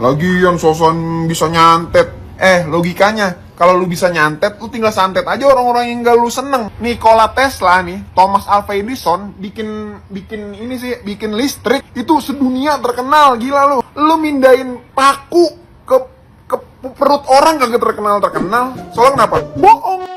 Lagian soson bisa nyantet. Logikanya, kalau lu bisa nyantet, lu tinggal santet aja orang-orang yang gak lu seneng. Nikola Tesla nih, Thomas Alva Edison bikin listrik itu sedunia terkenal, gila lu. Lu mindahin paku ke perut orang kagak terkenal. Soalnya kenapa? Bohong.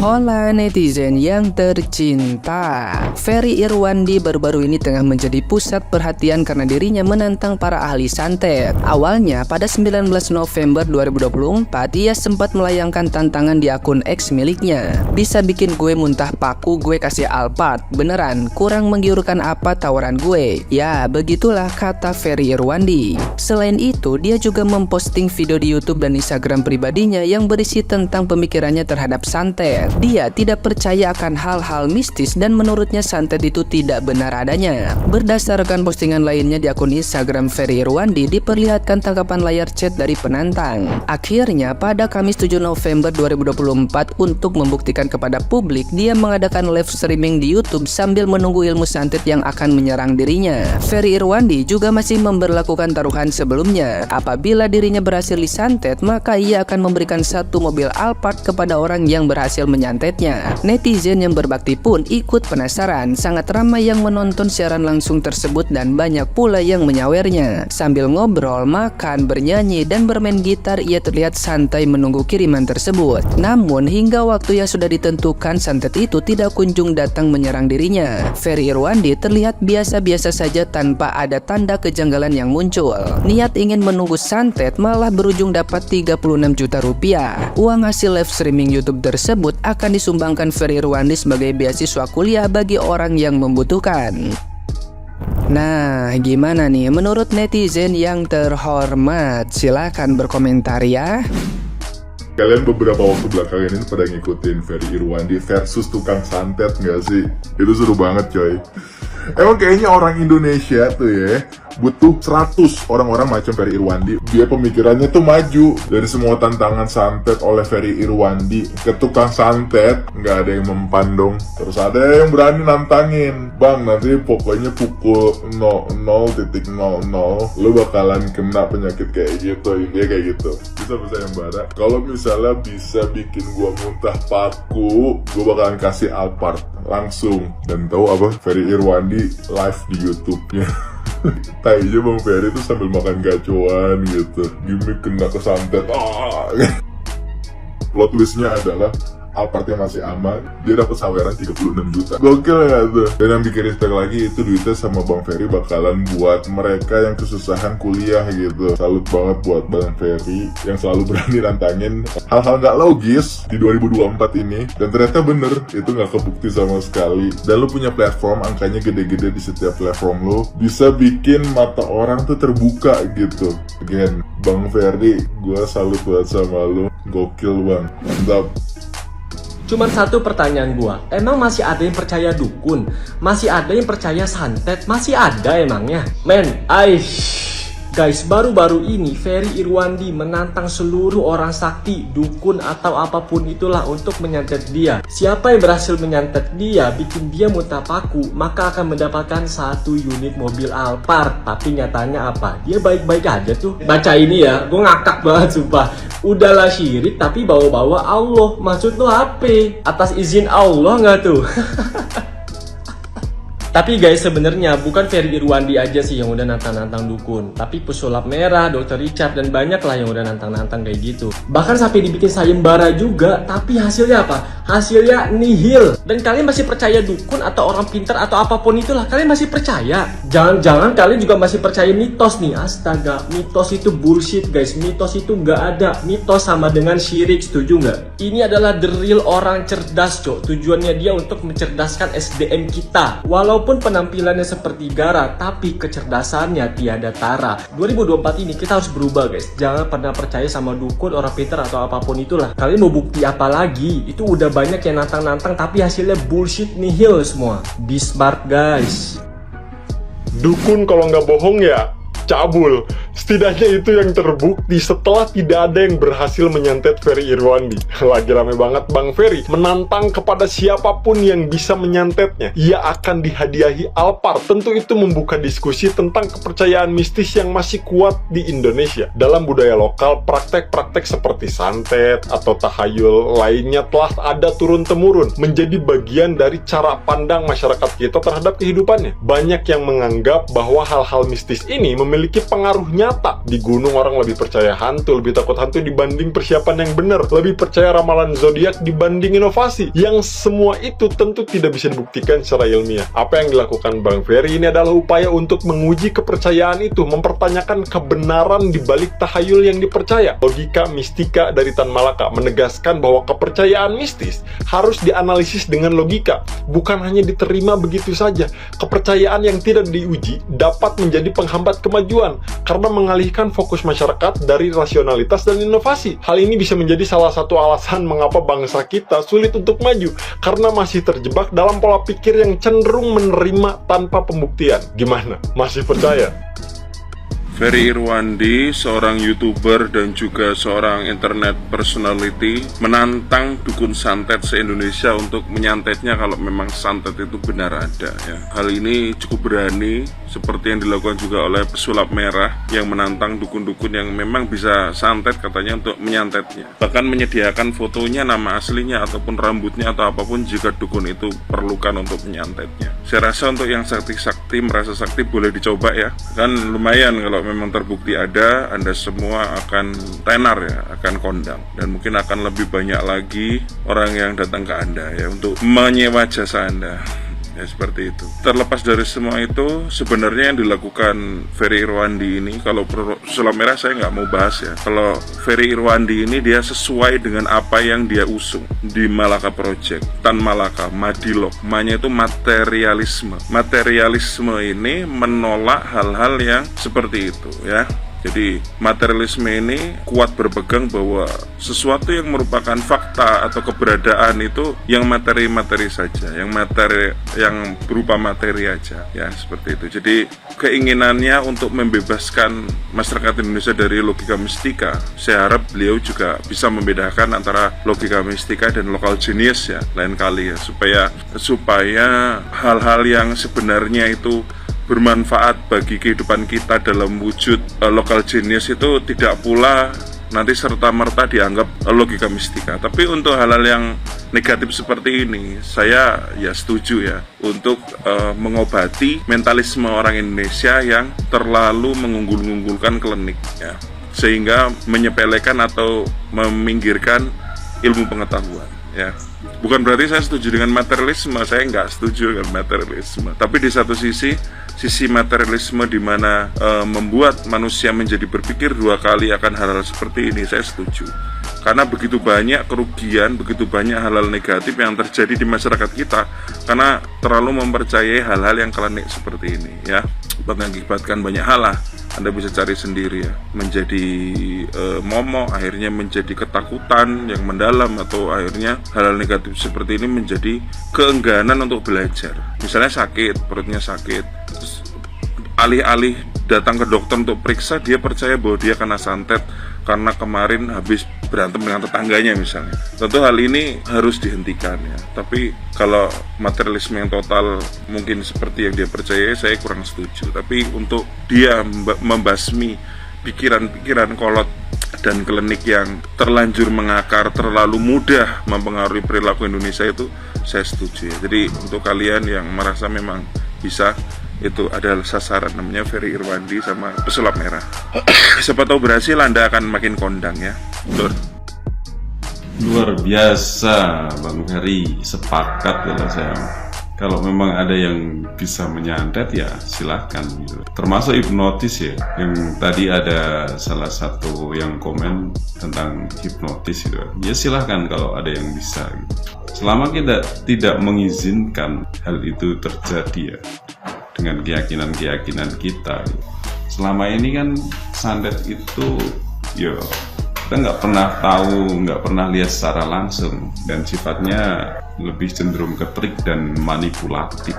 Hola netizen yang tercinta, Ferry Irwandi baru-baru ini tengah menjadi pusat perhatian karena dirinya menantang para ahli santet. Awalnya pada 19 November 2024 ia sempat melayangkan tantangan di akun X miliknya. Bisa bikin gue muntah paku, gue kasih Alphard. Beneran, kurang menggiurkan apa tawaran gue? Ya, begitulah kata Ferry Irwandi. Selain itu, dia juga memposting video di YouTube dan Instagram pribadinya yang berisi tentang pemikirannya terhadap santet. Dia tidak percaya akan hal-hal mistis dan menurutnya santet itu tidak benar adanya. Berdasarkan postingan lainnya di akun Instagram Ferry Irwandi diperlihatkan tangkapan layar chat dari penantang. Akhirnya pada Kamis 7 November 2024 untuk membuktikan kepada publik dia mengadakan live streaming di YouTube sambil menunggu ilmu santet yang akan menyerang dirinya. Ferry Irwandi juga masih memberlakukan taruhan sebelumnya. Apabila dirinya berhasil disantet, maka ia akan memberikan satu mobil Alphard kepada orang yang berhasil menyantetnya. Netizen yang berbakti pun ikut penasaran. Sangat ramai yang menonton siaran langsung tersebut dan banyak pula yang menyawernya. Sambil ngobrol, makan, bernyanyi, dan bermain gitar, ia terlihat santai menunggu kiriman tersebut. Namun hingga waktu yang sudah ditentukan, santet itu tidak kunjung datang menyerang dirinya. Ferry Irwandi terlihat biasa-biasa saja tanpa ada tanda kejanggalan yang muncul. Niat ingin menunggu santet malah berujung dapat 36 juta rupiah. Uang hasil live streaming YouTube tersebut akan disumbangkan Ferry Irwandi sebagai beasiswa kuliah bagi orang yang membutuhkan. Nah, gimana nih menurut netizen yang terhormat? Silahkan berkomentar ya. Kalian beberapa waktu belakangan ini pada ngikutin Ferry Irwandi versus tukang santet nggak sih? Itu seru banget coy. Emang kayaknya orang Indonesia tuh ya butuh 100 orang-orang macam Ferry Irwandi. Dia pemikirannya tuh maju. Dari semua tantangan santet oleh Ferry Irwandi ke tukang santet, nggak ada yang mempan dong. Terus ada yang berani nantangin, bang nanti pokoknya pukul 00.00 lo bakalan kena penyakit kayak gitu. Intinya kayak gitu. Bisa sayembara, kalau misalnya bisa bikin gua muntah paku, gua bakalan kasih Alphard langsung. Dan tahu apa? Ferry Irwandi live di YouTube-nya. Tainya Bang Ferry tuh sambil makan gacoan gitu, gimmick kena kesantet. Plot twistnya adalah Alphardnya masih aman, dia dapat saweran 36 juta. Gokil ya tuh. Dan yang bikin respect lagi itu duitnya sama Bang Ferry bakalan buat mereka yang kesusahan kuliah gitu. Salut banget buat Bang Ferry yang selalu berani nantangin hal-hal gak logis di 2024 ini. Dan ternyata bener, itu gak kebukti sama sekali. Dan lu punya platform, angkanya gede-gede di setiap platform lu, bisa bikin mata orang tuh terbuka gitu. Again, Bang Ferry, gue salut banget sama lu. Gokil bang, mantap. Cuman satu pertanyaan gua, emang masih ada yang percaya dukun? Masih ada yang percaya santet? Masih ada emangnya? Men, guys, baru-baru ini Ferry Irwandi menantang seluruh orang sakti, dukun atau apapun itulah untuk menyantet dia. Siapa yang berhasil menyantet dia, bikin dia muntah paku, maka akan mendapatkan 1 unit mobil Alphard. Tapi nyatanya apa? Dia baik-baik aja tuh. Baca ini ya, gue ngakak banget sumpah. Udahlah syirik tapi bawa-bawa Allah. Maksud lo apa? Atas izin Allah nggak tuh? Tapi guys, sebenarnya bukan Ferry Irwandi aja sih yang udah nantang-nantang dukun, tapi Pesulap Merah, Dr. Richard, dan banyak lah yang udah nantang-nantang kayak gitu. Bahkan sampai dibikin sayembara juga, tapi hasilnya apa? Hasilnya nihil. Dan kalian masih percaya dukun atau orang pintar atau apapun itulah, kalian masih percaya? Jangan-jangan kalian juga masih percaya mitos nih. Astaga, mitos itu bullshit guys. Mitos itu nggak ada. Mitos sama dengan syirik, setuju nggak? Ini adalah the real orang cerdas cok. Tujuannya dia untuk mencerdaskan SDM kita. Walaupun penampilannya seperti Gara, tapi kecerdasannya tiada tara. 2024 ini kita harus berubah guys. Jangan pernah percaya sama dukun, orang pintar atau apapun itulah. Kalian mau bukti apa lagi? Itu udah banyak yang nantang-nantang tapi hasilnya bullshit nihil semua. Be smart guys. Dukun kalau nggak bohong ya cabul. Setidaknya itu yang terbukti setelah tidak ada yang berhasil menyantet Ferry Irwandi. Lagi rame banget Bang Ferry menantang kepada siapapun yang bisa menyantetnya. Ia akan dihadiahi Alphard. Tentu itu membuka diskusi tentang kepercayaan mistis yang masih kuat di Indonesia. Dalam budaya lokal, praktek-praktek seperti santet atau tahayul lainnya telah ada turun-temurun menjadi bagian dari cara pandang masyarakat kita terhadap kehidupannya. Banyak yang menganggap bahwa hal-hal mistis ini memiliki pengaruh nyata. Di gunung orang lebih percaya hantu, lebih takut hantu dibanding persiapan yang benar, lebih percaya ramalan zodiak dibanding inovasi. Yang semua itu tentu tidak bisa dibuktikan secara ilmiah. Apa yang dilakukan Bang Ferry ini adalah upaya untuk menguji kepercayaan itu, mempertanyakan kebenaran di balik tahayul yang dipercaya. Logika mistika dari Tan Malaka menegaskan bahwa kepercayaan mistis harus dianalisis dengan logika, bukan hanya diterima begitu saja. Kepercayaan yang tidak diuji dapat menjadi penghambat kemajuan karena mengalihkan fokus masyarakat dari rasionalitas dan inovasi. Hal ini bisa menjadi salah satu alasan mengapa bangsa kita sulit untuk maju, karena masih terjebak dalam pola pikir yang cenderung menerima tanpa pembuktian. Gimana? Masih percaya? Ferry Irwandi, seorang YouTuber dan juga seorang internet personality, menantang dukun santet se-Indonesia untuk menyantetnya kalau memang santet itu benar ada ya. Hal ini cukup berani, seperti yang dilakukan juga oleh pesulap merah yang menantang dukun-dukun yang memang bisa santet katanya untuk menyantetnya. Bahkan menyediakan fotonya, nama aslinya ataupun rambutnya atau apapun jika dukun itu perlukan untuk menyantetnya. Saya rasa untuk yang sakti-sakti, merasa sakti boleh dicoba ya. Kan lumayan kalau memang terbukti ada, Anda semua akan tenar ya, akan kondang. Dan mungkin akan lebih banyak lagi orang yang datang ke Anda ya untuk menyewa jasa Anda. Ya seperti itu. Terlepas dari semua itu, sebenarnya yang dilakukan Ferry Irwandi ini, kalau pesulap merah saya nggak mau bahas ya. Kalau Ferry Irwandi ini dia sesuai dengan apa yang dia usung di Malaka Project, Tan Malaka, Madilog. Namanya itu materialisme. Materialisme ini menolak hal-hal yang seperti itu ya. Jadi materialisme ini kuat berpegang bahwa sesuatu yang merupakan fakta atau keberadaan itu yang materi-materi saja, yang berupa materi aja, ya seperti itu. Jadi keinginannya untuk membebaskan masyarakat Indonesia dari logika mistika, saya harap beliau juga bisa membedakan antara logika mistika dan local genius ya, lain kali ya, supaya hal-hal yang sebenarnya itu bermanfaat bagi kehidupan kita dalam wujud local genius itu tidak pula nanti serta-merta dianggap logika mistika. Tapi untuk hal-hal yang negatif seperti ini, saya ya setuju ya untuk mengobati mentalisme orang Indonesia yang terlalu mengunggul-unggulkan klinik ya, sehingga menyepelekan atau meminggirkan ilmu pengetahuan ya. Bukan berarti saya setuju dengan materialisme, saya nggak setuju dengan materialisme. Tapi di satu sisi materialisme di mana membuat manusia menjadi berpikir dua kali akan hal-hal seperti ini, saya setuju. Karena begitu banyak kerugian, begitu banyak hal-hal negatif yang terjadi di masyarakat kita karena terlalu mempercayai hal-hal yang klinik seperti ini ya. Mengakibatkan banyak hal lah. Anda bisa cari sendiri ya, menjadi momok, akhirnya menjadi ketakutan yang mendalam, atau akhirnya hal-hal negatif seperti ini menjadi keengganan untuk belajar. Misalnya sakit, perutnya sakit, terus alih-alih datang ke dokter untuk periksa, dia percaya bahwa dia kena santet karena kemarin habis berantem dengan tetangganya misalnya. Tentu hal ini harus dihentikan ya. Tapi kalau materialisme yang total mungkin seperti yang dia percaya, saya kurang setuju. Tapi untuk dia membasmi pikiran-pikiran kolot dan klinik yang terlanjur mengakar, terlalu mudah mempengaruhi perilaku Indonesia, itu saya setuju ya. Jadi untuk kalian yang merasa memang bisa, itu adalah sasaran, namanya Ferry Irwandi sama pesulap merah. Siapa tahu berhasil, Anda akan makin kondang ya. Luar biasa Bang Ferry, sepakat kalau saya. Kalau memang ada yang bisa menyantet ya silahkan gitu. Termasuk hipnotis ya, yang tadi ada salah satu yang komen tentang hipnotis gitu. Ya silahkan kalau ada yang bisa gitu. Selama kita tidak mengizinkan hal itu terjadi ya, dengan keyakinan-keyakinan kita. Selama ini kan santet itu ya kita nggak pernah tahu, nggak pernah lihat secara langsung, dan sifatnya lebih cenderung ke trik dan manipulatif.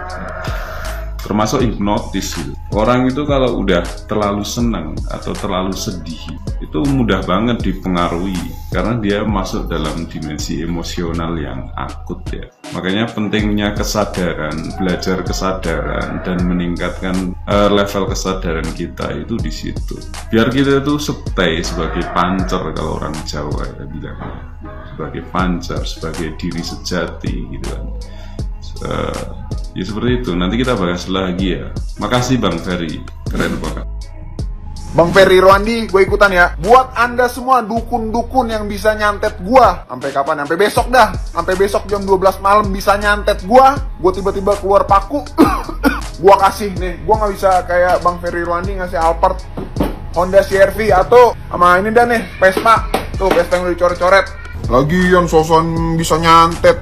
termasuk hipnotis gitu. Orang itu kalau udah terlalu senang atau terlalu sedih itu mudah banget dipengaruhi karena dia masuk dalam dimensi emosional yang akut ya. Makanya pentingnya kesadaran, belajar kesadaran dan meningkatkan level kesadaran kita itu di situ. Biar kita itu stay sebagai pancer kalau orang Jawa ya bilangnya, sebagai pancer, sebagai diri sejati gitu kan. Ya seperti itu. Nanti kita bahas lagi ya. Makasih Bang Ferry, keren banget. Bang Ferry Irwandi, gue ikutan ya. Buat anda semua dukun-dukun yang bisa nyantet gua, sampai kapan? Sampai besok dah. Sampai besok jam 12 malam bisa nyantet gua tiba-tiba keluar paku. Gua kasih nih. Gua nggak bisa kayak Bang Ferry Irwandi ngasih Alphard, Honda CR-V atau sama ini dah nih, Vespa. Tuh Vespa yang udah dicoret-coret. Lagian sosokan bisa nyantet.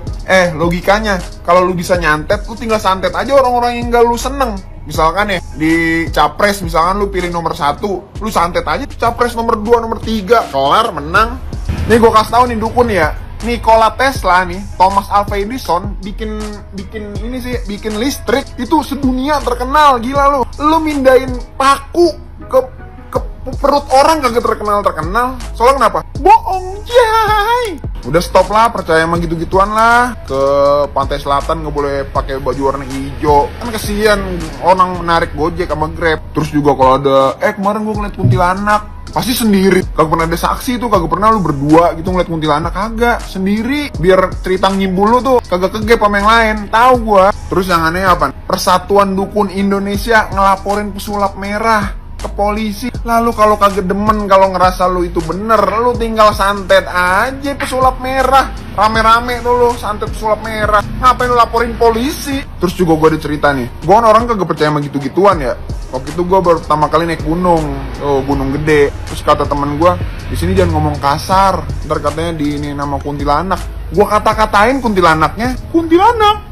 Logikanya kalau lu bisa nyantet, lu tinggal santet aja orang-orang yang gak lu seneng. Misalkan ya di capres, misalkan lu pilih nomor 1, lu santet aja capres nomor 2, nomor 3, kelar menang. Nih gue kasih tahu nih dukun ya, Nikola Tesla nih, Thomas Alva Edison bikin listrik itu sedunia terkenal, gila lu. Lu mindahin paku ke perut orang kagak terkenal. Soalnya kenapa? Bohong, jay. Udah stop lah, percaya sama gitu-gituan lah. Ke pantai selatan nggak boleh pakai baju warna hijau. Kan kesian orang menarik Gojek sama Grab. Terus juga kalau ada, kemarin gue ngeliat kuntilanak, pasti sendiri. Kagak pernah ada saksi tuh, kagak pernah lu berdua gitu ngeliat kuntilanak, kagak. Sendiri, biar cerita nyimbul lu tuh kagak kegep sama yang lain. Tahu gua. Terus yang aneh apa? Persatuan Dukun Indonesia ngelaporin pesulap merah ke polisi. Lalu kalau kagak demen, kalau ngerasa lu itu bener, lu tinggal santet aja pesulap merah. Rame-rame tuh lu santet pesulap merah. Ngapain lu laporin polisi? Terus juga gue ada cerita nih. Gue kan orang kagak percaya sama gitu-gituan ya. Waktu itu gue baru pertama kali naik gunung, gunung gede. Terus kata temen gue, di sini jangan ngomong kasar. Ntar katanya di ini nama kuntilanak. Gue kata-katain kuntilanaknya, kuntilanak,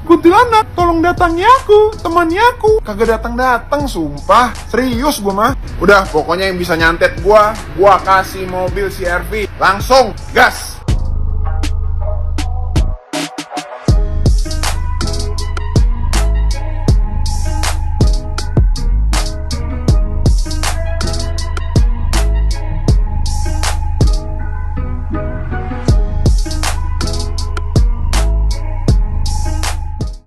tolong datangi aku, temannya aku. Kagak datang-datang, sumpah. Serius gue mah. Udah, pokoknya yang bisa nyantet gue kasih mobil CR-V. Langsung, gas.